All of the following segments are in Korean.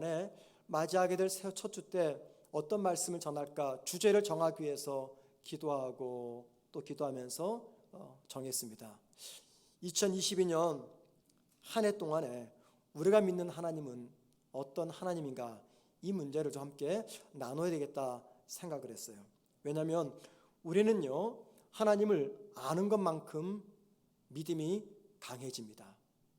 네, 맞이하게 될 새 첫 주 때 어떤 말씀을 전할까 주제를 정하기 위해서 기도하고 또 기도하면서 정했습니다. 2022년 한 해 동안에 우리가 믿는 하나님은 어떤 하나님인가, 이 문제를 좀 함께 나눠야 되겠다 생각을 했어요. 왜냐하면 우리는요, 하나님을 아는 것만큼 믿음이 강해집니다.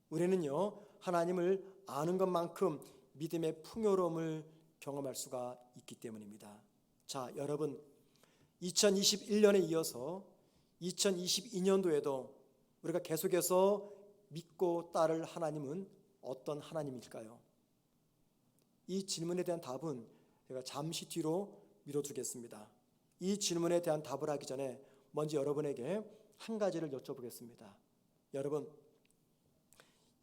우리는요, 하나님을 아는 것만큼 믿음의 풍요로움을 경험할 수가 있기 때문입니다. 자, 여러분, 2021년에 이어서 2022년도에도 우리가 계속해서 믿고 따를 하나님은 어떤 하나님일까요? 이 질문에 대한 답은 제가 잠시 뒤로 미뤄두겠습니다. 이 질문에 대한 답을 하기 전에 먼저 여러분에게 한 가지를 여쭤보겠습니다. 여러분,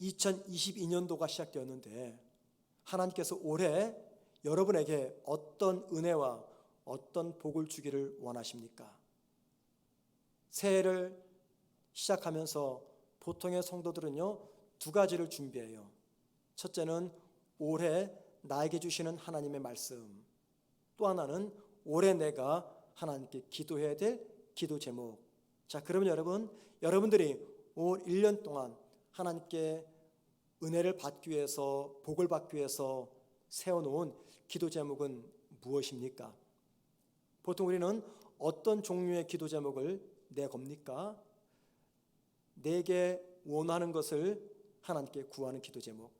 2022년도가 시작되었는데 하나님께서 올해 여러분에게 어떤 은혜와 어떤 복을 주기를 원하십니까? 새해를 시작하면서 보통의 성도들은요, 두 가지를 준비해요. 첫째는 올해 나에게 주시는 하나님의 말씀, 또 하나는 올해 내가 하나님께 기도해야 될 기도 제목. 자, 그러면 여러분들이 올 1년 동안 하나님께 은혜를 받기 위해서, 복을 받기 위해서 세워놓은 기도 제목은 무엇입니까? 보통 우리는 어떤 종류의 기도 제목을 내겁니까? 내게 원하는 것을 하나님께 구하는 기도 제목,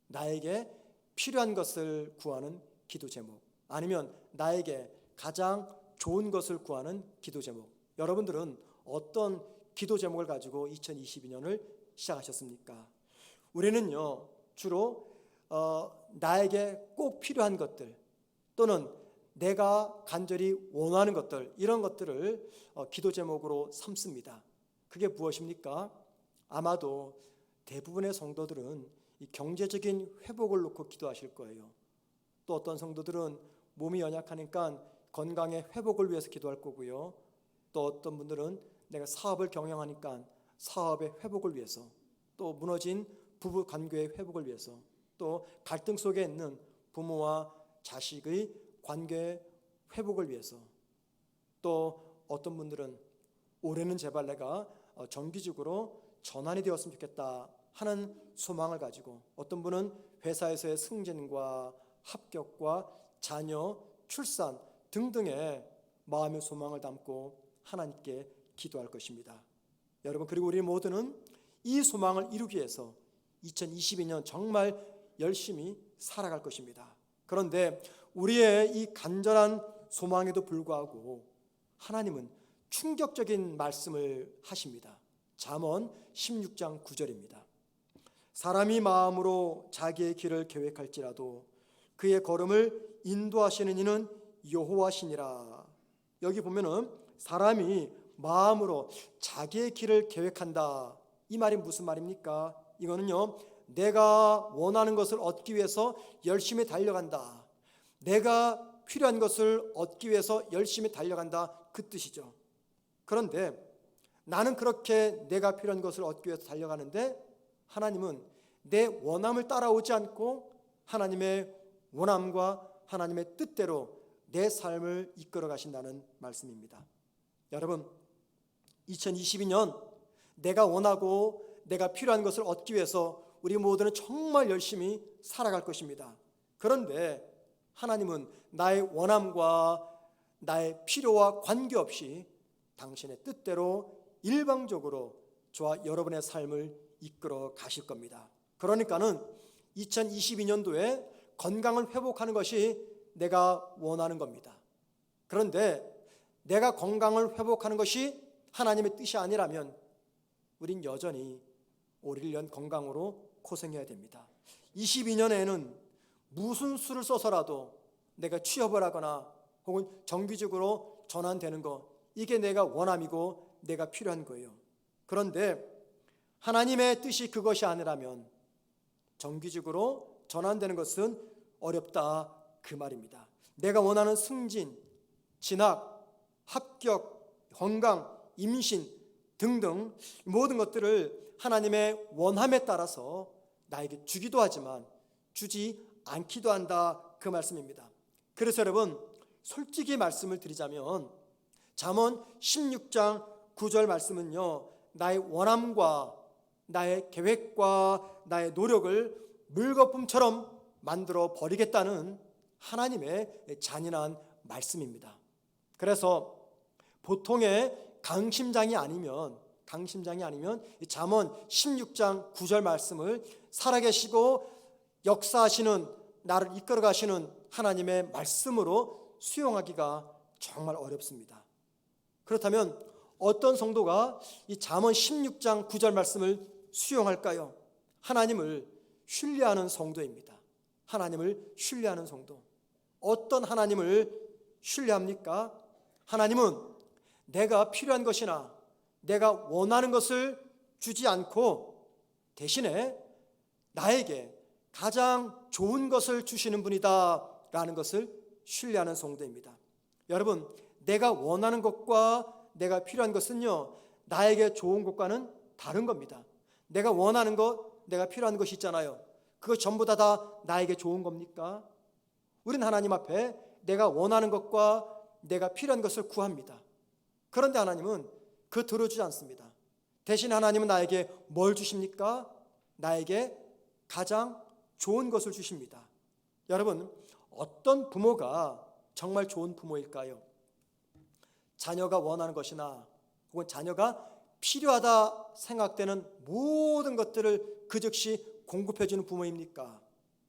나에게 필요한 것을 구하는 기도 제목, 아니면 나에게 가장 좋은 것을 구하는 기도 제목. 여러분들은 어떤 기도 제목을 가지고 2022년을 시작하셨습니까? 우리는요, 주로 나에게 꼭 필요한 것들 또는 내가 간절히 원하는 것들, 이런 것들을 기도 제목으로 삼습니다. 그게 무엇입니까? 아마도 대부분의 성도들은 이 경제적인 회복을 놓고 기도하실 거예요. 또 어떤 성도들은 몸이 연약하니까 건강의 회복을 위해서 기도할 거고요. 또 어떤 분들은 내가 사업을 경영하니까 사업의 회복을 위해서, 또 무너진 부부 관계의 회복을 위해서, 또 갈등 속에 있는 부모와 자식의 관계의 회복을 위해서, 또 어떤 분들은 올해는 제발 내가 정기적으로 전환이 되었으면 좋겠다 하는 소망을 가지고, 어떤 분은 회사에서의 승진과 합격과 자녀, 출산 등등의 마음의 소망을 담고 하나님께 기도할 것입니다. 여러분, 그리고 우리 모두는 이 소망을 이루기 위해서 2022년 정말 열심히 살아갈 것입니다. 그런데 우리의 이 간절한 소망에도 불구하고 하나님은 충격적인 말씀을 하십니다. 잠언 16장 9절입니다. 사람이 마음으로 자기의 길을 계획할지라도 그의 걸음을 인도하시는 이는 여호와시니라. 여기 보면은 사람이 마음으로 자기의 길을 계획한다, 이 말이 무슨 말입니까? 이거는요, 내가 원하는 것을 얻기 위해서 열심히 달려간다, 내가 필요한 것을 얻기 위해서 열심히 달려간다, 그 뜻이죠. 그런데 나는 그렇게 내가 필요한 것을 얻기 위해서 달려가는데 하나님은 내 원함을 따라오지 않고 하나님의 원함과 하나님의 뜻대로 내 삶을 이끌어 가신다는 말씀입니다. 여러분, 2022년 내가 원하고 내가 필요한 것을 얻기 위해서 우리 모두는 정말 열심히 살아갈 것입니다. 그런데 하나님은 나의 원함과 나의 필요와 관계없이 당신의 뜻대로 일방적으로 저와 여러분의 삶을 이끌어 가실 겁니다. 그러니까는 2022년도에 건강을 회복하는 것이 내가 원하는 겁니다. 그런데 내가 건강을 회복하는 것이 하나님의 뜻이 아니라면 우린 여전히 올 1년 건강으로 고생해야 됩니다. 22년에는 무슨 수를 써서라도 내가 취업을 하거나 혹은 정기적으로 전환되는 것, 이게 내가 원함이고 내가 필요한 거예요. 그런데 하나님의 뜻이 그것이 아니라면 정기적으로 전환되는 것은 어렵다, 그 말입니다. 내가 원하는 승진, 진학, 합격, 건강, 임신 등등 모든 것들을 하나님의 원함에 따라서 나에게 주기도 하지만 주지 않기도 한다, 그 말씀입니다. 그래서 여러분, 솔직히 말씀을 드리자면 잠언 16장 9절 말씀은요, 나의 원함과 나의 계획과 나의 노력을 물거품처럼 만들어 버리겠다는 하나님의 잔인한 말씀입니다. 그래서 보통의 강심장이 아니면 이 잠언 16장 9절 말씀을 살아계시고 역사하시는, 나를 이끌어 가시는 하나님의 말씀으로 수용하기가 정말 어렵습니다. 그렇다면 어떤 성도가 이 잠언 16장 9절 말씀을 수용할까요? 하나님을 신뢰하는 성도입니다. 하나님을 신뢰하는 성도. 어떤 하나님을 신뢰합니까? 하나님은 내가 필요한 것이나 내가 원하는 것을 주지 않고 대신에 나에게 가장 좋은 것을 주시는 분이다 라는 것을 신뢰하는 성도입니다. 여러분, 내가 원하는 것과 내가 필요한 것은요, 나에게 좋은 것과는 다른 겁니다. 내가 원하는 것, 내가 필요한 것이 있잖아요. 그거 전부 다 나에게 좋은 겁니까? 우리는 하나님 앞에 내가 원하는 것과 내가 필요한 것을 구합니다. 그런데 하나님은 그거 들어주지 않습니다. 대신 하나님은 나에게 뭘 주십니까? 나에게 가장 좋은 것을 주십니다. 여러분, 어떤 부모가 정말 좋은 부모일까요? 자녀가 원하는 것이나 혹은 자녀가 필요하다 생각되는 모든 것들을 그 즉시 공급해 주는 부모입니까?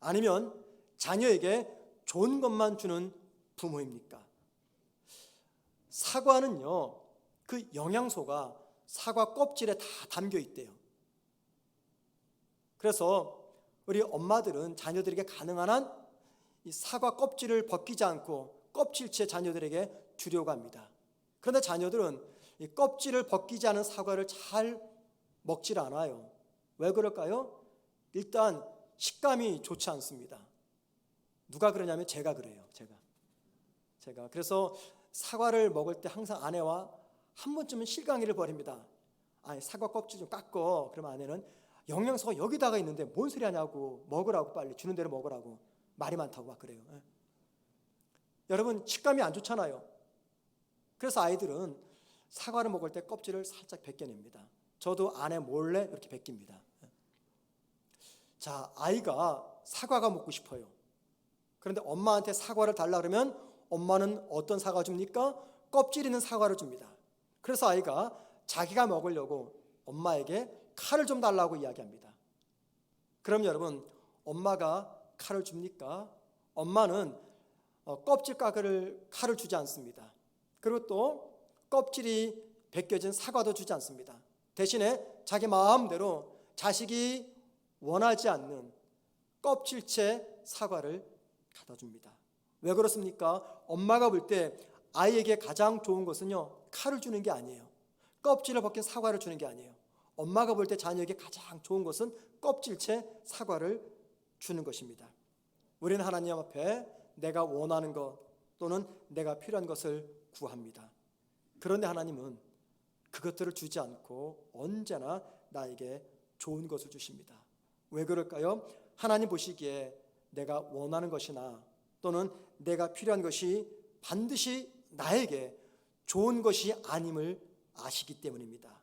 아니면 자녀에게 좋은 것만 주는 부모입니까? 사과는요, 그 영양소가 사과 껍질에 다 담겨 있대요. 그래서 우리 엄마들은 자녀들에게 가능한 한 이 사과 껍질을 벗기지 않고 껍질째 자녀들에게 주려고 합니다. 그런데 자녀들은 이 껍질을 벗기지 않은 사과를 잘 먹질 않아요. 왜 그럴까요? 일단 식감이 좋지 않습니다. 누가 그러냐면 제가 그래요. 제가 그래서 사과를 먹을 때 항상 아내와 한 번쯤은 실강이를 벌입니다. 아니, 사과 껍질 좀 깎어. 그러면 아내는 영양소가 여기다가 있는데 뭔 소리 하냐고, 먹으라고, 빨리 주는 대로 먹으라고, 말이 많다고 막 그래요. 여러분, 식감이 안 좋잖아요. 그래서 아이들은 사과를 먹을 때 껍질을 살짝 벗겨냅니다. 저도 아내 몰래 이렇게 벗깁니다. 자, 아이가 사과가 먹고 싶어요. 그런데 엄마한테 사과를 달라 그러면 엄마는 어떤 사과 줍니까? 껍질 있는 사과를 줍니다. 그래서 아이가 자기가 먹으려고 엄마에게 칼을 좀 달라고 이야기합니다. 그럼 여러분, 엄마가 칼을 줍니까? 엄마는 껍질 깎을 칼을 주지 않습니다. 그리고 또 껍질이 벗겨진 사과도 주지 않습니다. 대신에 자기 마음대로 자식이 원하지 않는 껍질째 사과를 갖다 줍니다. 왜 그렇습니까? 엄마가 볼 때 아이에게 가장 좋은 것은요, 칼을 주는 게 아니에요. 껍질을 벗긴 사과를 주는 게 아니에요. 엄마가 볼 때 자녀에게 가장 좋은 것은 껍질째 사과를 주는 것입니다. 우리는 하나님 앞에 내가 원하는 것 또는 내가 필요한 것을 구합니다. 그런데 하나님은 그것들을 주지 않고 언제나 나에게 좋은 것을 주십니다. 왜 그럴까요? 하나님 보시기에 내가 원하는 것이나 또는 내가 필요한 것이 반드시 나에게 좋은 것이 아님을 아시기 때문입니다.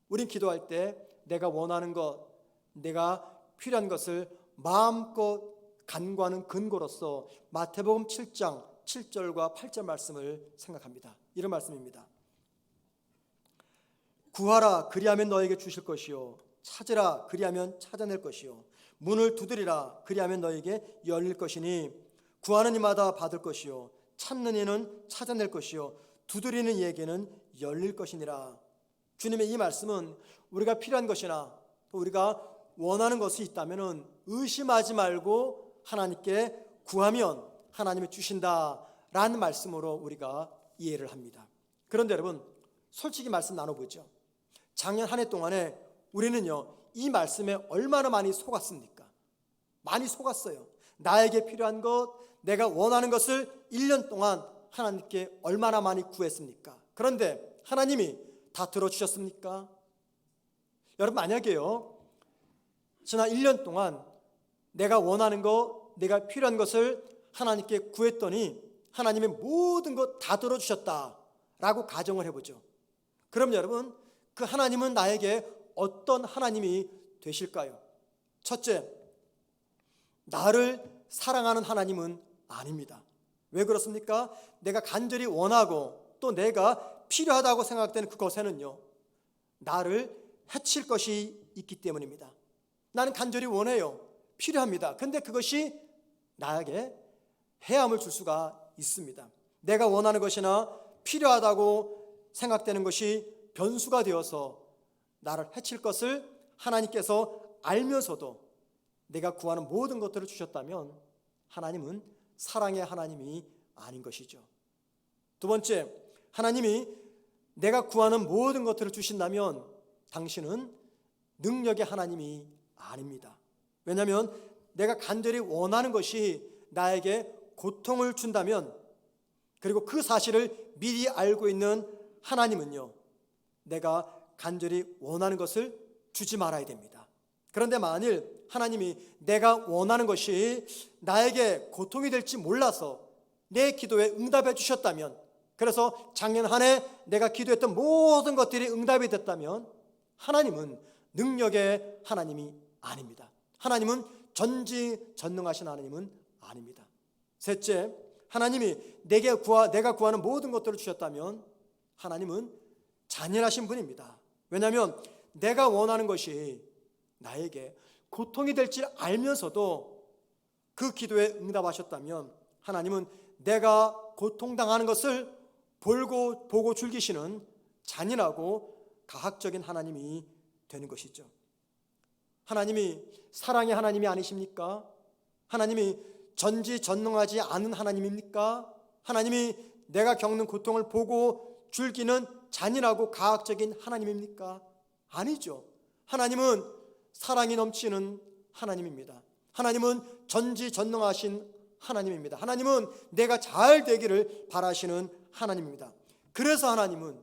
우린 기도할 때 내가 원하는 것, 내가 필요한 것을 마음껏 간구하는 근거로서 마태복음 7장 7절과 8절 말씀을 생각합니다. 이런 말씀입니다. 구하라 그리하면 너에게 주실 것이요, 찾으라 그리하면 찾아낼 것이요, 문을 두드리라 그리하면 너에게 열릴 것이니 구하는 이마다 받을 것이요, 찾는 이는 찾아낼 것이요, 두드리는 이에게는 열릴 것이니라. 주님의 이 말씀은 우리가 필요한 것이나 또 우리가 원하는 것이 있다면 의심하지 말고 하나님께 구하면 하나님이 주신다라는 말씀으로 우리가 이해를 합니다. 그런데 여러분, 솔직히 말씀 나눠보죠. 작년 한 해 동안에 우리는요, 이 말씀에 얼마나 많이 속았습니까? 많이 속았어요. 나에게 필요한 것, 내가 원하는 것을 1년 동안 하나님께 얼마나 많이 구했습니까? 그런데 하나님이 다 들어주셨습니까? 여러분, 만약에요, 지난 1년 동안 내가 원하는 거, 내가 필요한 것을 하나님께 구했더니 하나님의 모든 것 다 들어주셨다라고 가정을 해보죠. 그럼 여러분, 그 하나님은 나에게 어떤 하나님이 되실까요? 첫째, 나를 사랑하는 하나님은 아닙니다. 왜 그렇습니까? 내가 간절히 원하고 또 내가 필요하다고 생각되는 그것에는요, 나를 해칠 것이 있기 때문입니다. 나는 간절히 원해요. 필요합니다. 근데 그것이 나에게 해함을 줄 수가 있습니다. 내가 원하는 것이나 필요하다고 생각되는 것이 변수가 되어서 나를 해칠 것을 하나님께서 알면서도 내가 구하는 모든 것들을 주셨다면 하나님은 사랑의 하나님이 아닌 것이죠. 두 번째, 하나님이 내가 구하는 모든 것들을 주신다면 당신은 능력의 하나님이 아닙니다. 왜냐하면 내가 간절히 원하는 것이 나에게 고통을 준다면, 그리고 그 사실을 미리 알고 있는 하나님은요, 내가 간절히 원하는 것을 주지 말아야 됩니다. 그런데 만일 하나님이 내가 원하는 것이 나에게 고통이 될지 몰라서 내 기도에 응답해 주셨다면, 그래서 작년 한 해 내가 기도했던 모든 것들이 응답이 됐다면 하나님은 능력의 하나님이 아닙니다. 하나님은 전지전능하신 하나님은 아닙니다. 셋째, 하나님이 내가 구하는 모든 것들을 주셨다면 하나님은 잔인하신 분입니다. 왜냐하면 내가 원하는 것이 나에게 고통이 될지 알면서도 그 기도에 응답하셨다면 하나님은 내가 고통당하는 것을 보고 즐기시는 잔인하고 가학적인 하나님이 되는 것이죠. 하나님이 사랑의 하나님이 아니십니까? 하나님이 전지전능하지 않은 하나님입니까? 하나님이 내가 겪는 고통을 보고 즐기는 잔인하고 가학적인 하나님입니까? 아니죠. 하나님은 사랑이 넘치는 하나님입니다. 하나님은 전지전능하신 하나님입니다. 하나님은 내가 잘 되기를 바라시는 하나님입니다. 그래서 하나님은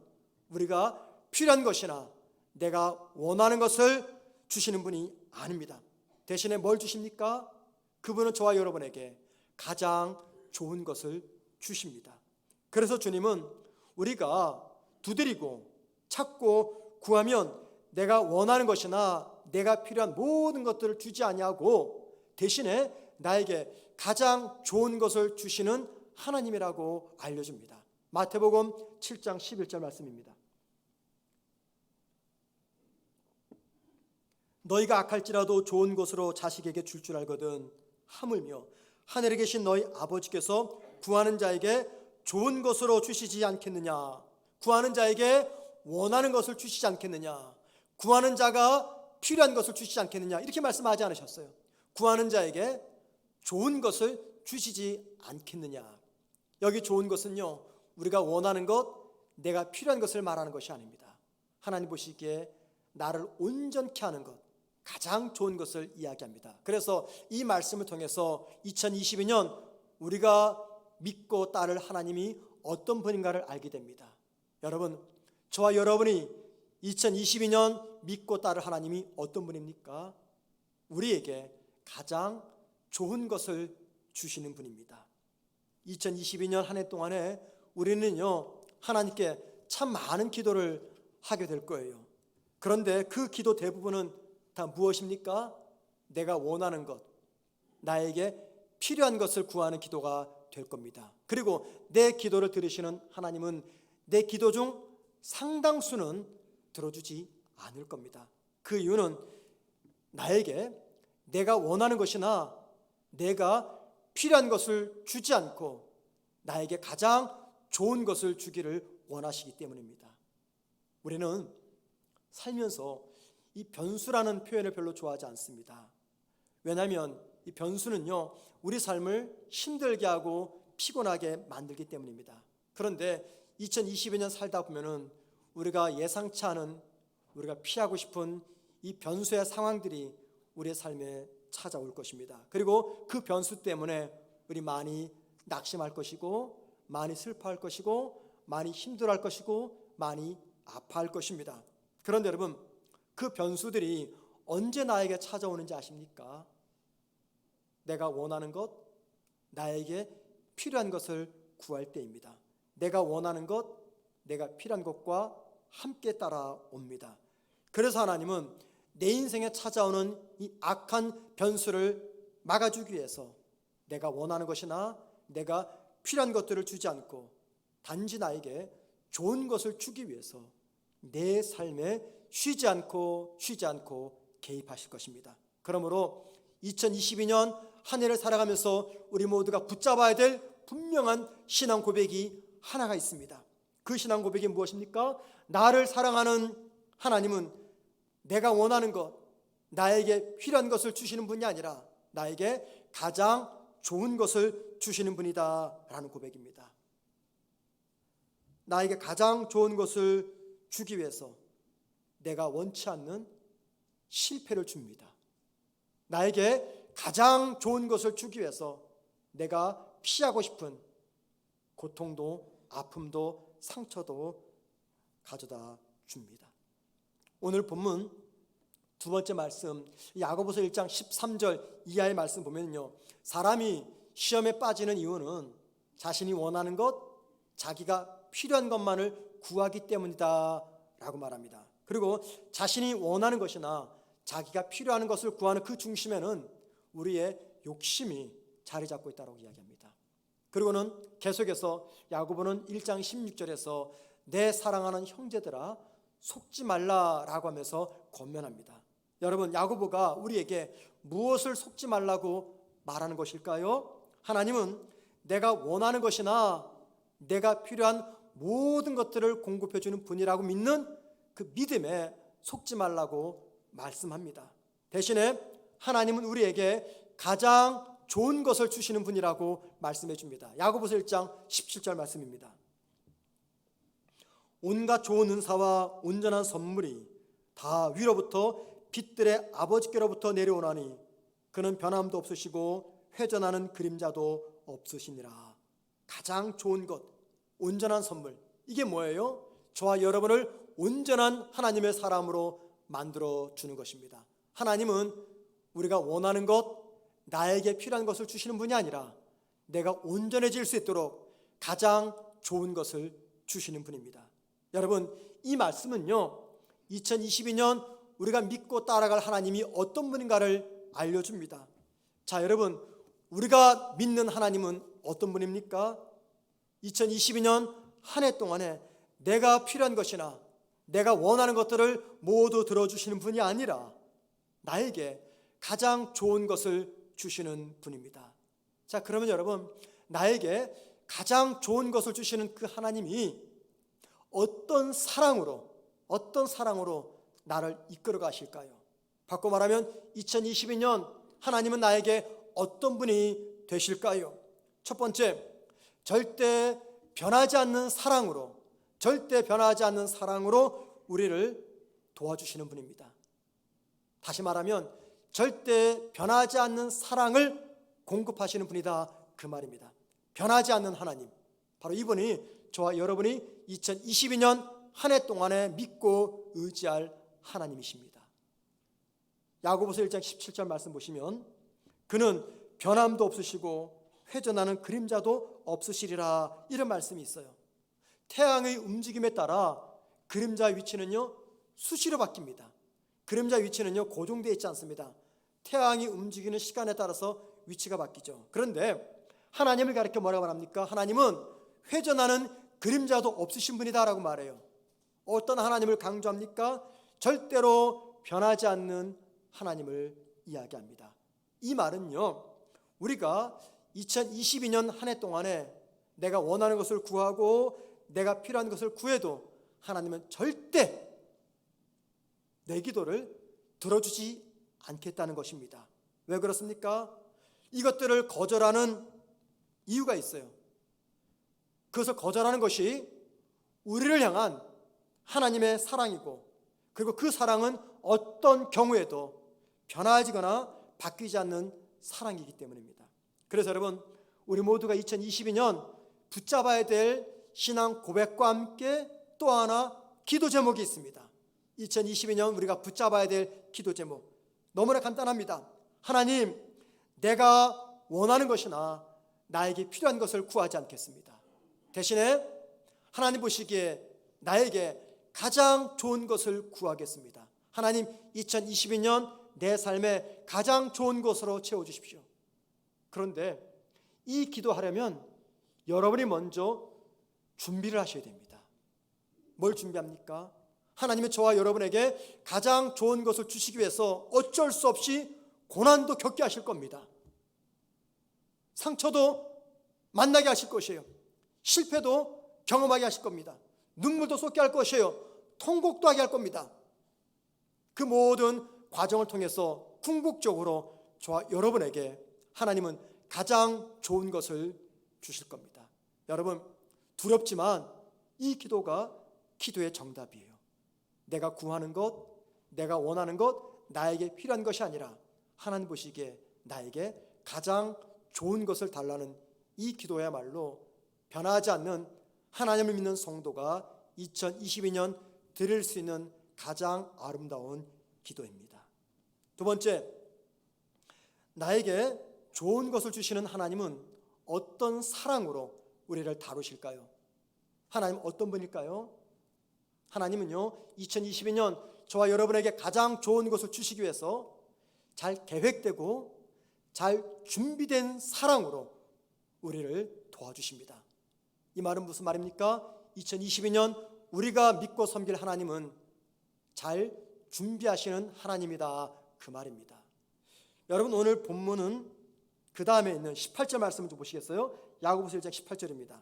우리가 필요한 것이나 내가 원하는 것을 주시는 분이 아닙니다. 대신에 뭘 주십니까? 그분은 저와 여러분에게 가장 좋은 것을 주십니다. 그래서 주님은 우리가 두드리고 찾고 구하면 내가 원하는 것이나 내가 필요한 모든 것들을 주지 아니하고 대신에 나에게 가장 좋은 것을 주시는 하나님이라고 알려줍니다. 마태복음 7장 11절 말씀입니다. 너희가 악할지라도 좋은 것으로 자식에게 줄 줄 알거든 하물며 하늘에 계신 너희 아버지께서 구하는 자에게 좋은 것으로 주시지 않겠느냐. 구하는 자에게 원하는 것을 주시지 않겠느냐. 구하는 자가 필요한 것을 주시지 않겠느냐. 이렇게 말씀하지 않으셨어요. 구하는 자에게 좋은 것을 주시지 않겠느냐. 여기 좋은 것은요, 우리가 원하는 것, 내가 필요한 것을 말하는 것이 아닙니다. 하나님 보시기에 나를 온전케 하는 것, 가장 좋은 것을 이야기합니다. 그래서 이 말씀을 통해서 2022년 우리가 믿고 따를 하나님이 어떤 분인가를 알게 됩니다. 여러분, 저와 여러분이 2022년 믿고 따를 하나님이 어떤 분입니까? 우리에게 가장 좋은 것을 주시는 분입니다. 2022년 한 해 동안에 우리는요, 하나님께 참 많은 기도를 하게 될 거예요. 그런데 그 기도 대부분은 다 무엇입니까? 내가 원하는 것, 나에게 필요한 것을 구하는 기도가 될 겁니다. 그리고 내 기도를 들으시는 하나님은 내 기도 중 상당수는 들어주지 않을 겁니다. 그 이유는 나에게 내가 원하는 것이나 내가 필요한 것을 주지 않고 나에게 가장 좋은 것을 주기를 원하시기 때문입니다. 우리는 살면서 이 변수라는 표현을 별로 좋아하지 않습니다. 왜냐하면 이 변수는요, 우리 삶을 힘들게 하고 피곤하게 만들기 때문입니다. 그런데 2022년 살다 보면은 우리가 예상치 않은, 우리가 피하고 싶은 이 변수의 상황들이 우리의 삶에 찾아올 것입니다. 그리고 그 변수 때문에 우리 많이 낙심할 것이고, 많이 슬퍼할 것이고, 많이 힘들어할 것이고, 많이 아파할 것입니다. 그런데 여러분, 그 변수들이 언제 나에게 찾아오는지 아십니까? 내가 원하는 것, 나에게 필요한 것을 구할 때입니다. 내가 원하는 것, 내가 필요한 것과 함께 따라옵니다. 그래서 하나님은 내 인생에 찾아오는 이 악한 변수를 막아주기 위해서 내가 원하는 것이나 내가 필요한 것들을 주지 않고 단지 나에게 좋은 것을 주기 위해서 내 삶에 쉬지 않고 개입하실 것입니다. 그러므로 2022년 한 해를 살아가면서 우리 모두가 붙잡아야 될 분명한 신앙 고백이 하나가 있습니다. 그 신앙 고백이 무엇입니까? 나를 사랑하는 하나님은 내가 원하는 것, 나에게 필요한 것을 주시는 분이 아니라 나에게 가장 좋은 것을 주시는 분이다 라는 고백입니다. 나에게 가장 좋은 것을 주기 위해서 내가 원치 않는 실패를 줍니다. 나에게 가장 좋은 것을 주기 위해서 내가 피하고 싶은 고통도 아픔도 상처도 가져다 줍니다. 오늘 본문 두 번째 말씀, 야고보서 1장 13절 이하의 말씀 보면요, 사람이 시험에 빠지는 이유는 자신이 원하는 것, 자기가 필요한 것만을 구하기 때문이다 라고 말합니다. 그리고 자신이 원하는 것이나 자기가 필요한 것을 구하는 그 중심에는 우리의 욕심이 자리 잡고 있다고 이야기합니다. 그리고는 계속해서 야고보는 1장 16절에서 내 사랑하는 형제들아 속지 말라라고 하면서 권면합니다. 여러분, 야고보가 우리에게 무엇을 속지 말라고 말하는 것일까요? 하나님은 내가 원하는 것이나 내가 필요한 모든 것들을 공급해 주는 분이라고 믿는 그 믿음에 속지 말라고 말씀합니다. 대신에 하나님은 우리에게 가장 좋은 것을 주시는 분이라고 말씀해 줍니다. 야고보서 1장 17절 말씀입니다. 온갖 좋은 은사와 온전한 선물이 다 위로부터 빛들의 아버지께로부터 내려오나니 그는 변함도 없으시고 회전하는 그림자도 없으시니라. 가장 좋은 것, 온전한 선물, 이게 뭐예요? 저와 여러분을 온전한 하나님의 사람으로 만들어 주는 것입니다. 하나님은 우리가 원하는 것, 나에게 필요한 것을 주시는 분이 아니라 내가 온전해질 수 있도록 가장 좋은 것을 주시는 분입니다. 여러분, 이 말씀은요, 2022년 우리가 믿고 따라갈 하나님이 어떤 분인가를 알려줍니다. 자, 여러분, 우리가 믿는 하나님은 어떤 분입니까? 2022년 한 해 동안에 내가 필요한 것이나 내가 원하는 것들을 모두 들어주시는 분이 아니라 나에게 가장 좋은 것을 주시는 분입니다. 자, 그러면 여러분, 나에게 가장 좋은 것을 주시는 그 하나님이 어떤 사랑으로 나를 이끌어 가실까요? 바꿔 말하면 2022년 하나님은 나에게 어떤 분이 되실까요? 첫 번째, 절대 변하지 않는 사랑으로 우리를 도와주시는 분입니다. 다시 말하면 절대 변하지 않는 사랑을 공급하시는 분이다, 그 말입니다. 변하지 않는 하나님, 바로 이분이 저와 여러분이 2022년 한 해 동안에 믿고 의지할 하나님이십니다. 야고보서 1장 17절 말씀 보시면 그는 변함도 없으시고 회전하는 그림자도 없으시리라, 이런 말씀이 있어요. 태양의 움직임에 따라 그림자의 위치는요 수시로 바뀝니다. 그림자 위치는요 고정되어 있지 않습니다. 태양이 움직이는 시간에 따라서 위치가 바뀌죠. 그런데 하나님을 가리켜 뭐라고 말합니까? 하나님은 회전하는 그림자도 없으신 분이다라고 말해요. 어떤 하나님을 강조합니까? 절대로 변하지 않는 하나님을 이야기합니다. 이 말은요, 우리가 2022년 한 해 동안에 내가 원하는 것을 구하고 내가 필요한 것을 구해도 하나님은 절대 내 기도를 들어주지 않겠다는 것입니다. 왜 그렇습니까? 이것들을 거절하는 이유가 있어요. 그것을 거절하는 것이 우리를 향한 하나님의 사랑이고, 그리고 그 사랑은 어떤 경우에도 변화하지거나 바뀌지 않는 사랑이기 때문입니다. 그래서 여러분, 우리 모두가 2022년 붙잡아야 될 신앙 고백과 함께 또 하나 기도 제목이 있습니다. 2022년 우리가 붙잡아야 될 기도 제목, 너무나 간단합니다. 하나님, 내가 원하는 것이나 나에게 필요한 것을 구하지 않겠습니다. 대신에 하나님 보시기에 나에게 가장 좋은 것을 구하겠습니다. 하나님, 2022년 내 삶에 가장 좋은 것으로 채워주십시오. 그런데 이 기도하려면 여러분이 먼저 준비를 하셔야 됩니다. 뭘 준비합니까? 하나님은 저와 여러분에게 가장 좋은 것을 주시기 위해서 어쩔 수 없이 고난도 겪게 하실 겁니다. 상처도 만나게 하실 것이에요. 실패도 경험하게 하실 겁니다. 눈물도 쏟게 할 것이에요. 통곡도 하게 할 겁니다. 그 모든 과정을 통해서 궁극적으로 저와 여러분에게 하나님은 가장 좋은 것을 주실 겁니다. 여러분, 두렵지만 이 기도가 기도의 정답이에요. 내가 구하는 것, 내가 원하는 것, 나에게 필요한 것이 아니라 하나님 보시기에 나에게 가장 좋은 것을 달라는 이 기도야말로 변하지 않는 하나님을 믿는 성도가 2022년 드릴 수 있는 가장 아름다운 기도입니다. 두 번째, 나에게 좋은 것을 주시는 하나님은 어떤 사랑으로 우리를 다루실까요? 하나님 어떤 분일까요? 하나님은요, 2022년 저와 여러분에게 가장 좋은 것을 주시기 위해서 잘 계획되고 잘 준비된 사랑으로 우리를 도와주십니다. 이 말은 무슨 말입니까? 2022년 우리가 믿고 섬길 하나님은 잘 준비하시는 하나님이다, 그 말입니다. 여러분, 오늘 본문은 그 다음에 있는 18절 말씀을 좀 보시겠어요? 야고보서 1장 18절입니다.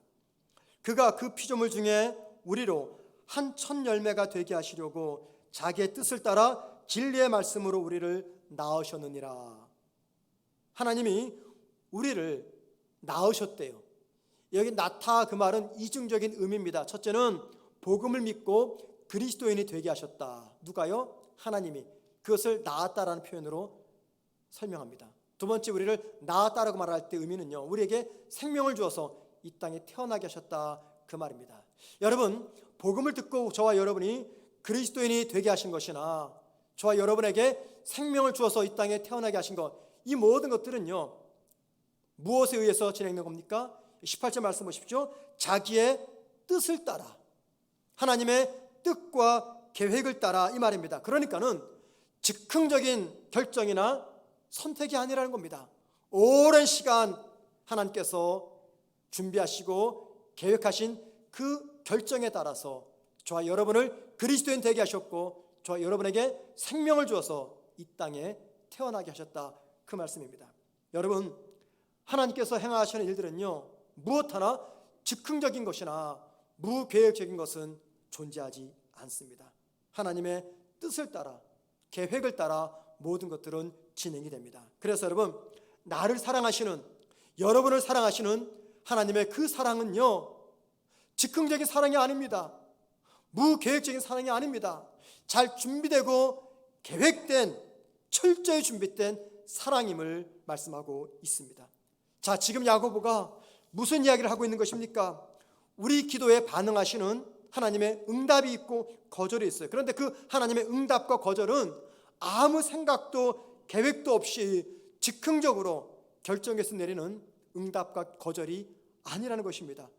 그가 그 피조물 중에 우리로 한 첫 열매가 되게 하시려고 자기의 뜻을 따라 진리의 말씀으로 우리를 낳으셨느니라. 하나님이 우리를 낳으셨대요. 여기 낳다, 그 말은 이중적인 의미입니다. 첫째는 복음을 믿고 그리스도인이 되게 하셨다. 누가요? 하나님이. 그것을 낳았다라는 표현으로 설명합니다. 두 번째, 우리를 낳았다라고 말할 때 의미는요, 우리에게 생명을 주어서 이 땅에 태어나게 하셨다, 그 말입니다. 여러분, 복음을 듣고 저와 여러분이 그리스도인이 되게 하신 것이나 저와 여러분에게 생명을 주어서 이 땅에 태어나게 하신 것, 이 모든 것들은요 무엇에 의해서 진행된 겁니까? 18절 말씀 보십시오. 자기의 뜻을 따라, 하나님의 뜻과 계획을 따라, 이 말입니다. 그러니까는 즉흥적인 결정이나 선택이 아니라는 겁니다. 오랜 시간 하나님께서 준비하시고 계획하신 그 결정에 따라서 저와 여러분을 그리스도인 되게 하셨고 저와 여러분에게 생명을 주어서 이 땅에 태어나게 하셨다, 그 말씀입니다. 여러분, 하나님께서 행하시는 일들은요 무엇 하나 즉흥적인 것이나 무계획적인 것은 존재하지 않습니다. 하나님의 뜻을 따라, 계획을 따라 모든 것들은 진행이 됩니다. 그래서 여러분, 나를 사랑하시는, 여러분을 사랑하시는 하나님의 그 사랑은요 즉흥적인 사랑이 아닙니다. 무계획적인 사랑이 아닙니다. 잘 준비되고 계획된, 철저히 준비된 사랑임을 말씀하고 있습니다. 자, 지금 야고보가 무슨 이야기를 하고 있는 것입니까? 우리 기도에 반응하시는 하나님의 응답이 있고 거절이 있어요. 그런데 그 하나님의 응답과 거절은 아무 생각도 계획도 없이 즉흥적으로 결정해서 내리는 응답과 거절이 아니라는 것입니다.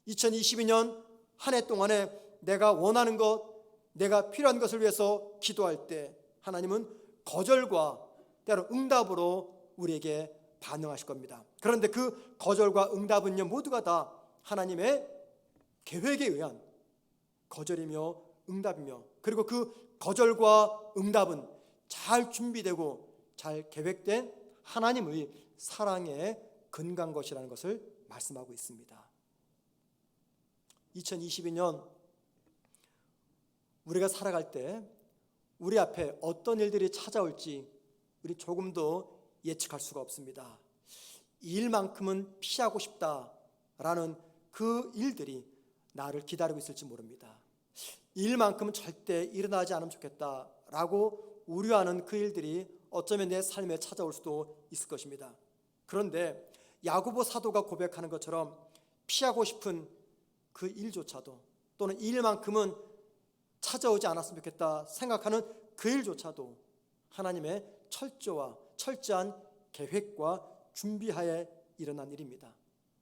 2022년 한 해 동안에 내가 원하는 것, 내가 필요한 것을 위해서 기도할 때 하나님은 거절과 때로 응답으로 우리에게 반응하실 겁니다. 그런데 그 거절과 응답은요 모두가 다 하나님의 계획에 의한 거절이며 응답이며, 그리고 그 거절과 응답은 잘 준비되고 잘 계획된 하나님의 사랑에 근간 것이라는 것을 말씀하고 있습니다. 2022년 우리가 살아갈 때 우리 앞에 어떤 일들이 찾아올지 우리 조금도 예측할 수가 없습니다. 이 일만큼은 피하고 싶다라는 그 일들이 나를 기다리고 있을지 모릅니다. 이 일만큼은 절대 일어나지 않으면 좋겠다라고 우려하는 그 일들이 어쩌면 내 삶에 찾아올 수도 있을 것입니다. 그런데 야고보 사도가 고백하는 것처럼 피하고 싶은 그 일조차도, 또는 이 일만큼은 찾아오지 않았으면 좋겠다 생각하는 그 일조차도 하나님의 철저와 철저한 계획과 준비하에 일어난 일입니다.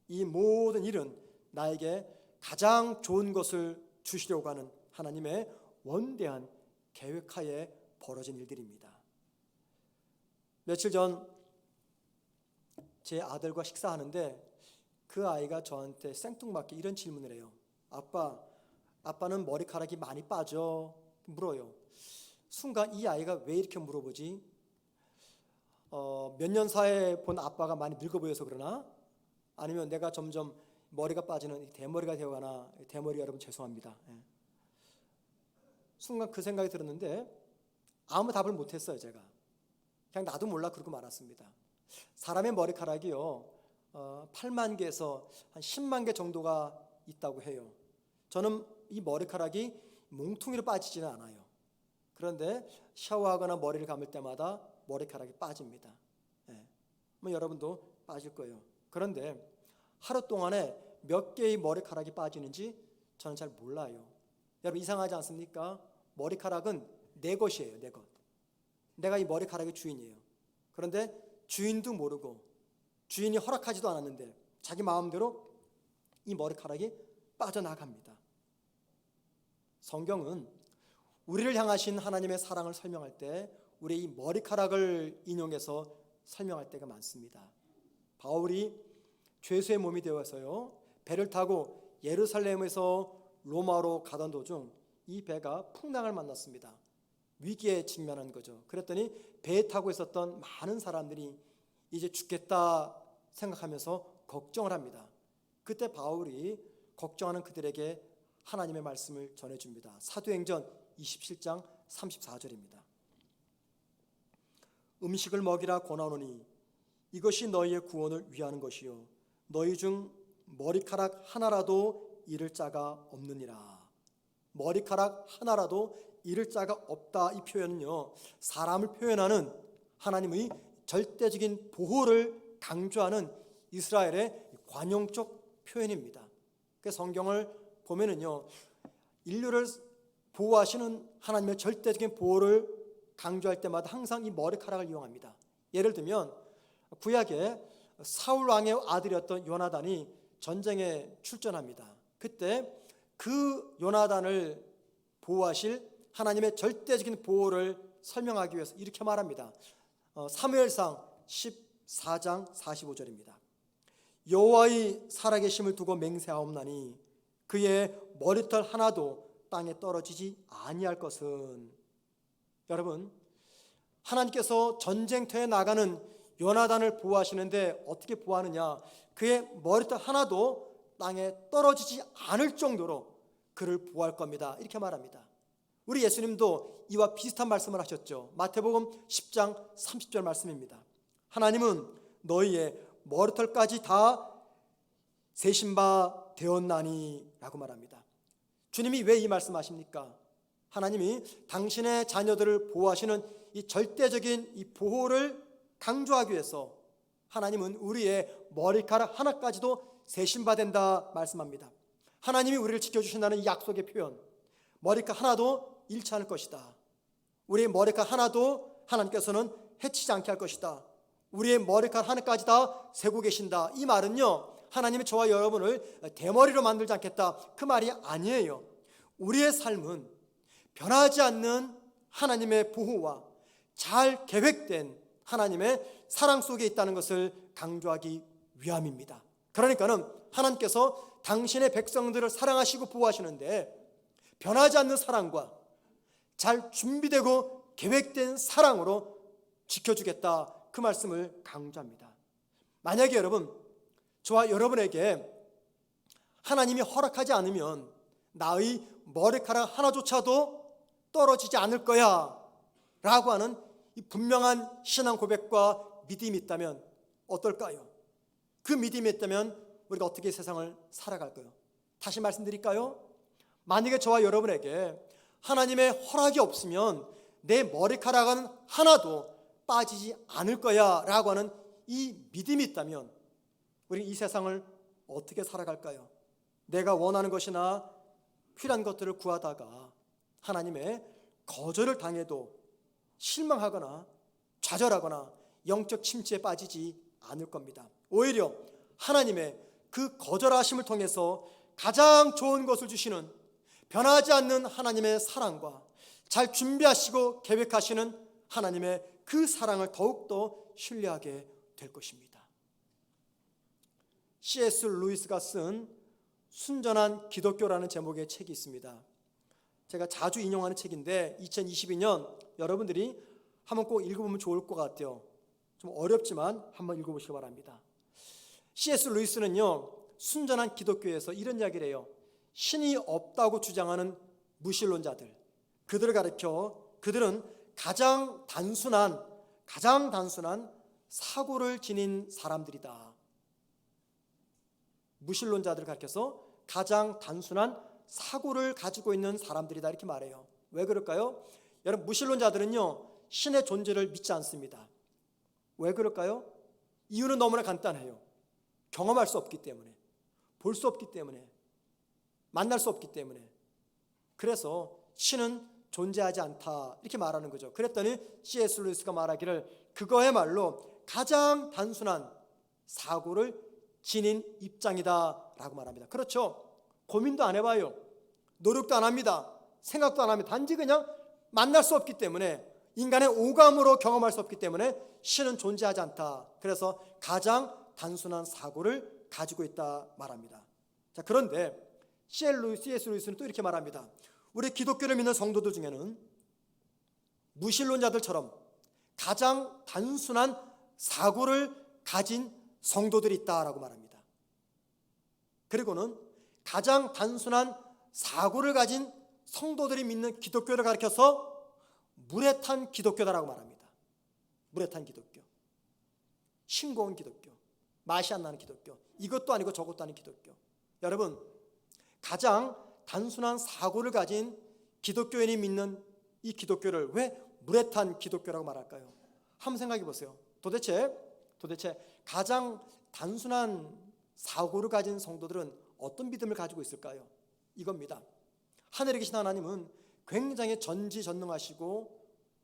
이 모든 일은 나에게 가장 좋은 것을 주시려고 하는 하나님의 원대한 계획하에 벌어진 일들입니다. 며칠 전 제 아들과 식사하는데 그 아이가 저한테 생뚱맞게 이런 질문을 해요. 아빠는 머리카락이 많이 빠져? 물어요. 순간 이 아이가 왜 이렇게 물어보지? 몇 년 사이에 본 아빠가 많이 늙어 보여서 그러나? 아니면 내가 점점 머리가 빠지는 대머리가 되어가나? 대머리 여러분 죄송합니다. 순간 그 생각이 들었는데 아무 답을 못했어요. 제가 그냥 나도 몰라 그러고 말았습니다. 사람의 머리카락이요 8만 개에서 한 10만 개 정도가 있다고 해요. 저는 이 머리카락이 몽퉁이로 빠지지는 않아요. 그런데 샤워하거나 머리를 감을 때마다 머리카락이 빠집니다. 뭐 여러분도 빠질 거예요. 그런데 하루 동안에 몇 개의 머리카락이 빠지는지 저는 잘 몰라요. 여러분 이상하지 않습니까? 머리카락은 내 것이에요. 내 것. 내가 이 머리카락의 주인이에요. 그런데 주인도 모르고 주인이 허락하지도 않았는데 자기 마음대로 이 머리카락이 빠져나갑니다. 성경은 우리를 향하신 하나님의 사랑을 설명할 때 우리의 이 머리카락을 인용해서 설명할 때가 많습니다. 바울이 죄수의 몸이 되어서요 배를 타고 예루살렘에서 로마로 가던 도중 이 배가 풍랑을 만났습니다. 위기에 직면한 거죠. 그랬더니 배에 타고 있었던 많은 사람들이 이제 죽겠다 생각하면서 걱정을 합니다. 그때 바울이 걱정하는 그들에게 하나님의 말씀을 전해줍니다. 사도행전 27장 34절입니다. 음식을 먹이라 권하노니 이것이 너희의 구원을 위하는 것이요 너희 중 머리카락 하나라도 잃을 자가 없느니라. 머리카락 하나라도 잃을 자가 없다. 이 표현은요 사람을 표현하는 하나님의 절대적인 보호를 강조하는 이스라엘의 관용적 표현입니다. 그 성경을 보면은요 인류를 보호하시는 하나님의 절대적인 보호를 강조할 때마다 항상 이 머리카락을 이용합니다. 예를 들면 구약에 사울 왕의 아들이었던 요나단이 전쟁에 출전합니다. 그때 그 요나단을 보호하실 하나님의 절대적인 보호를 설명하기 위해서 이렇게 말합니다. 사무엘상 14장 45절입니다. 여호와의 살아계심을 두고 맹세하옵나니 그의 머리털 하나도 땅에 떨어지지 아니할 것은. 여러분 하나님께서 전쟁터에 나가는 요나단을 보호하시는데 어떻게 보호하느냐? 그의 머리털 하나도 땅에 떨어지지 않을 정도로 그를 보호할 겁니다. 이렇게 말합니다. 우리 예수님도 이와 비슷한 말씀을 하셨죠. 마태복음 10장 30절 말씀입니다. 하나님은 너희의 머리털까지 다 세신 바 되었나니 라고 말합니다. 주님이 왜 이 말씀하십니까? 하나님이 당신의 자녀들을 보호하시는 이 절대적인 이 보호를 강조하기 위해서 하나님은 우리의 머리카락 하나까지도 세신 바 된다 말씀합니다. 하나님이 우리를 지켜주신다는 이 약속의 표현, 머리카락 하나도 잃지 않을 것이다. 우리의 머리카락 하나도 하나님께서는 해치지 않게 할 것이다. 우리의 머리카락 하나까지 다 세고 계신다. 이 말은요 하나님이 저와 여러분을 대머리로 만들지 않겠다 그 말이 아니에요. 우리의 삶은 변하지 않는 하나님의 보호와 잘 계획된 하나님의 사랑 속에 있다는 것을 강조하기 위함입니다. 그러니까는 하나님께서 당신의 백성들을 사랑하시고 보호하시는데 변하지 않는 사랑과 잘 준비되고 계획된 사랑으로 지켜주겠다 그 말씀을 강조합니다. 만약에 여러분 저와 여러분에게 하나님이 허락하지 않으면 나의 머리카락 하나조차도 떨어지지 않을 거야 라고 하는 이 분명한 신앙 고백과 믿음이 있다면 어떨까요? 그 믿음이 있다면 우리가 어떻게 세상을 살아갈까요? 다시 말씀드릴까요? 만약에 저와 여러분에게 하나님의 허락이 없으면 내 머리카락은 하나도 빠지지 않을 거야 라고 하는 이 믿음이 있다면 우리 이 세상을 어떻게 살아갈까요? 내가 원하는 것이나 필요한 것들을 구하다가 하나님의 거절을 당해도 실망하거나 좌절하거나 영적 침체에 빠지지 않을 겁니다. 오히려 하나님의 그 거절하심을 통해서 가장 좋은 것을 주시는 변하지 않는 하나님의 사랑과 잘 준비하시고 계획하시는 하나님의 그 사랑을 더욱더 신뢰하게 될 것입니다. C.S. 루이스가 쓴 순전한 기독교라는 제목의 책이 있습니다. 제가 자주 인용하는 책인데 2022년 여러분들이 한번 꼭 읽어보면 좋을 것 같아요. 좀 어렵지만 한번 읽어보시기 바랍니다. C.S. 루이스는요, 순전한 기독교에서 이런 이야기를 해요. 신이 없다고 주장하는 무신론자들, 그들을 가리켜 그들은 가장 단순한 사고를 지닌 사람들이다. 무신론자들을 가리켜서 가장 단순한 사고를 가지고 있는 사람들이다 이렇게 말해요. 왜 그럴까요? 여러분, 무신론자들은요, 신의 존재를 믿지 않습니다. 왜 그럴까요? 이유는 너무나 간단해요. 경험할 수 없기 때문에, 볼 수 없기 때문에, 만날 수 없기 때문에. 그래서 신은 존재하지 않다 이렇게 말하는 거죠. 그랬더니 C.S. 루이스가 말하기를 그거야말로 가장 단순한 사고를 지닌 입장이다 라고 말합니다. 그렇죠. 고민도 안 해봐요. 노력도 안 합니다. 생각도 안 합니다. 단지 그냥 만날 수 없기 때문에, 인간의 오감으로 경험할 수 없기 때문에 신은 존재하지 않다. 그래서 가장 단순한 사고를 가지고 있다 말합니다. 자, 그런데 C.S. 루이스는 또 이렇게 말합니다. 우리 기독교를 믿는 성도들 중에는 무신론자들처럼 가장 단순한 사고를 가진 성도들이 있다라고 말합니다. 그리고는 가장 단순한 사고를 가진 성도들이 믿는 기독교를 가리켜서 물에 탄 기독교다라고 말합니다. 물에 탄 기독교, 싱거운 기독교, 맛이 안 나는 기독교, 이것도 아니고 저것도 아닌 기독교. 여러분, 가장 단순한 사고를 가진 기독교인이 믿는 이 기독교를 왜 물에 탄 기독교라고 말할까요? 한번 생각해 보세요. 도대체 가장 단순한 사고를 가진 성도들은 어떤 믿음을 가지고 있을까요? 이겁니다. 하늘에 계신 하나님은 굉장히 전지전능하시고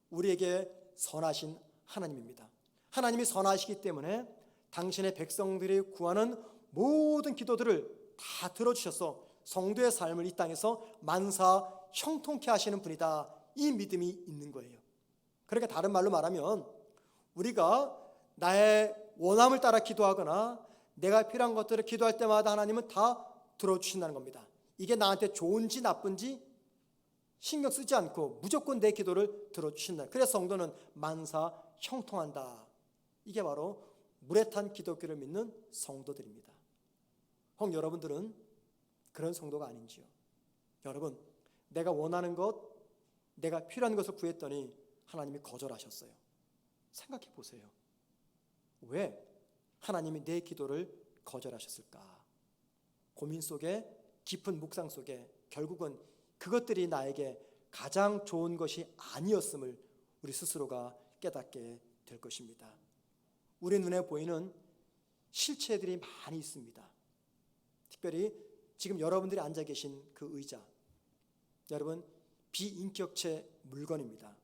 우리에게 선하신 하나님입니다. 하나님이 선하시기 때문에 당신의 백성들이 구하는 모든 기도들을 다 들어주셔서 성도의 삶을 이 땅에서 만사 형통케 하시는 분이다, 이 믿음이 있는 거예요. 그러니까 다른 말로 말하면 우리가 나의 원함을 따라 기도하거나 내가 필요한 것들을 기도할 때마다 하나님은 다 들어주신다는 겁니다. 이게 나한테 좋은지 나쁜지 신경 쓰지 않고 무조건 내 기도를 들어주신다. 그래서 성도는 만사 형통한다. 이게 바로 물에 탄 기독교를 믿는 성도들입니다. 혹 여러분들은 그런 성도가 아닌지요? 여러분, 내가 원하는 것, 내가 필요한 것을 구했더니 하나님이 거절하셨어요. 생각해 보세요. 왜 하나님이 내 기도를 거절하셨을까? 고민 속에, 깊은 묵상 속에 결국은 그것들이 나에게 가장 좋은 것이 아니었음을 우리 스스로가 깨닫게 될 것입니다. 우리 눈에 보이는 실체들이 많이 있습니다. 특별히 지금 여러분들이 앉아 계신 그 의자, 여러분, 비인격체 물건입니다.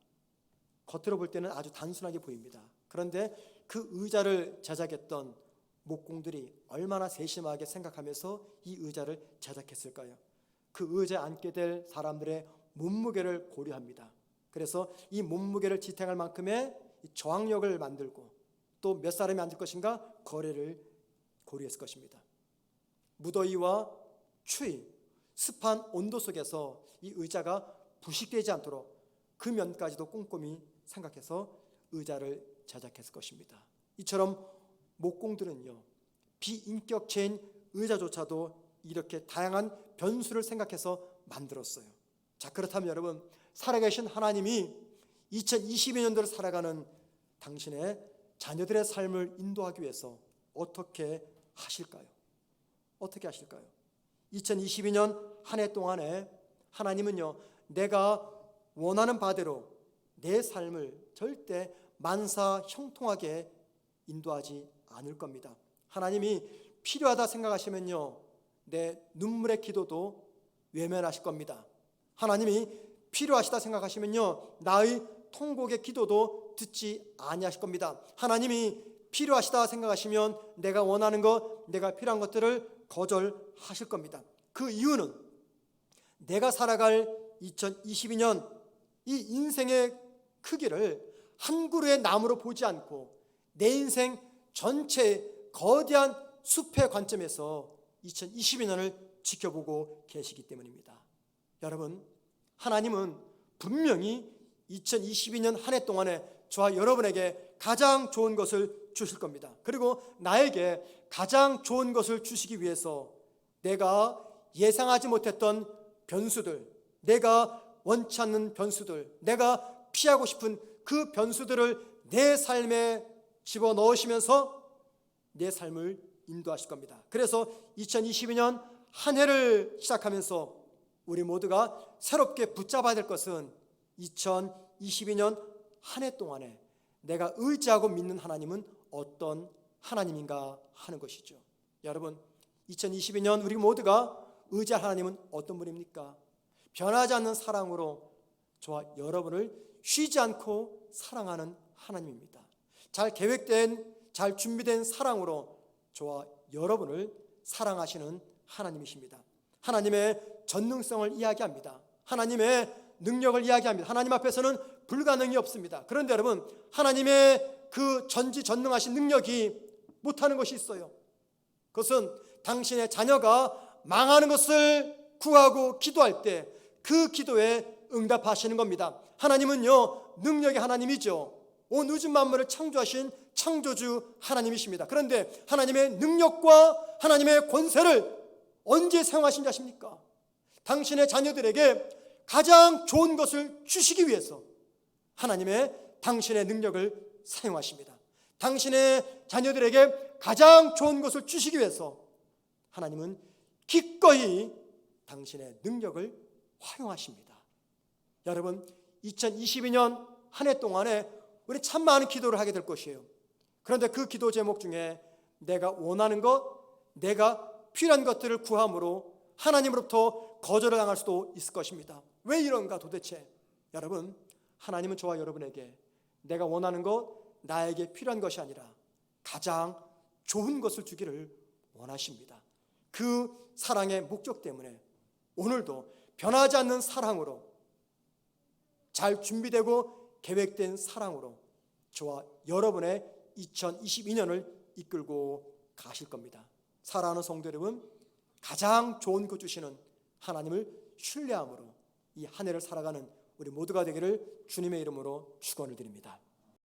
겉으로 볼 때는 아주 단순하게 보입니다. 그런데 그 의자를 제작했던 목공들이 얼마나 세심하게 생각하면서 이 의자를 제작했을까요? 그 의자에 앉게 될 사람들의 몸무게를 고려합니다. 그래서 이 몸무게를 지탱할 만큼의 저항력을 만들고 또 몇 사람이 앉을 것인가 거리를 고려했을 것입니다. 무더위와 추위, 습한 온도 속에서 이 의자가 부식되지 않도록 그 면까지도 꼼꼼히 생각해서 의자를 제작했을 것입니다. 이처럼 목공들은요, 비인격체인 의자조차도 이렇게 다양한 변수를 생각해서 만들었어요. 자, 그렇다면 여러분, 살아계신 하나님이 2022년도를 살아가는 당신의 자녀들의 삶을 인도하기 위해서 어떻게 하실까요? 어떻게 하실까요? 2022년 한 해 동안에 하나님은요, 내가 원하는 바대로 내 삶을 절대 만사 형통하게 인도하지 않을 겁니다. 하나님이 필요하다 생각하시면요, 내 눈물의 기도도 외면하실 겁니다. 하나님이 필요하시다 생각하시면요, 나의 통곡의 기도도 듣지 아니하실 겁니다. 하나님이 필요하시다 생각하시면 내가 원하는 것, 내가 필요한 것들을 거절하실 겁니다. 그 이유는 내가 살아갈 2022년 이 인생의 크기를 한 그루의 나무로 보지 않고 내 인생 전체의 거대한 숲의 관점에서 2022년을 지켜보고 계시기 때문입니다. 여러분, 하나님은 분명히 2022년 한 해 동안에 저와 여러분에게 가장 좋은 것을 주실 겁니다. 그리고 나에게 가장 좋은 것을 주시기 위해서 내가 예상하지 못했던 변수들, 내가 원치 않는 변수들, 내가 피하고 싶은 그 변수들을 내 삶에 집어넣으시면서 내 삶을 인도하실 겁니다. 그래서 2022년 한 해를 시작하면서 우리 모두가 새롭게 붙잡아야 될 것은 2022년 한 해 동안에 내가 의지하고 믿는 하나님은 어떤 하나님인가 하는 것이죠. 여러분, 2022년 우리 모두가 의지할 하나님은 어떤 분입니까? 변하지 않는 사랑으로 저와 여러분을 쉬지 않고 사랑하는 하나님입니다. 잘 계획된, 잘 준비된 사랑으로 저와 여러분을 사랑하시는 하나님이십니다. 하나님의 전능성을 이야기합니다. 하나님의 능력을 이야기합니다. 하나님 앞에서는 불가능이 없습니다. 그런데 여러분, 하나님의 그 전지전능하신 능력이 못하는 것이 있어요. 그것은 당신의 자녀가 망하는 것을 구하고 기도할 때 그 기도에 응답하시는 겁니다. 하나님은요, 능력의 하나님이죠. 온 우주 만물을 창조하신 창조주 하나님이십니다. 그런데 하나님의 능력과 하나님의 권세를 언제 사용하신지 아십니까? 당신의 자녀들에게 가장 좋은 것을 주시기 위해서 당신의 능력을 사용하십니다. 당신의 자녀들에게 가장 좋은 것을 주시기 위해서 하나님은 기꺼이 당신의 능력을 활용하십니다. 여러분, 2022년 한 해 동안에 우리 참 많은 기도를 하게 될 것이에요. 그런데 그 기도 제목 중에 내가 원하는 것, 내가 필요한 것들을 구함으로 하나님으로부터 거절을 당할 수도 있을 것입니다. 왜 이런가 도대체? 여러분, 하나님은 저와 여러분에게 내가 원하는 것, 나에게 필요한 것이 아니라 가장 좋은 것을 주기를 원하십니다. 그 사랑의 목적 때문에 오늘도 변하지 않는 사랑으로, 잘 준비되고 계획된 사랑으로 저와 여러분의 2022년을 이끌고 가실 겁니다. 사랑하는 성도 여러분, 가장 좋은 것 주시는 하나님을 신뢰함으로 이 한 해를 살아가는 우리 모두가 되기를 주님의 이름으로 축원을 드립니다.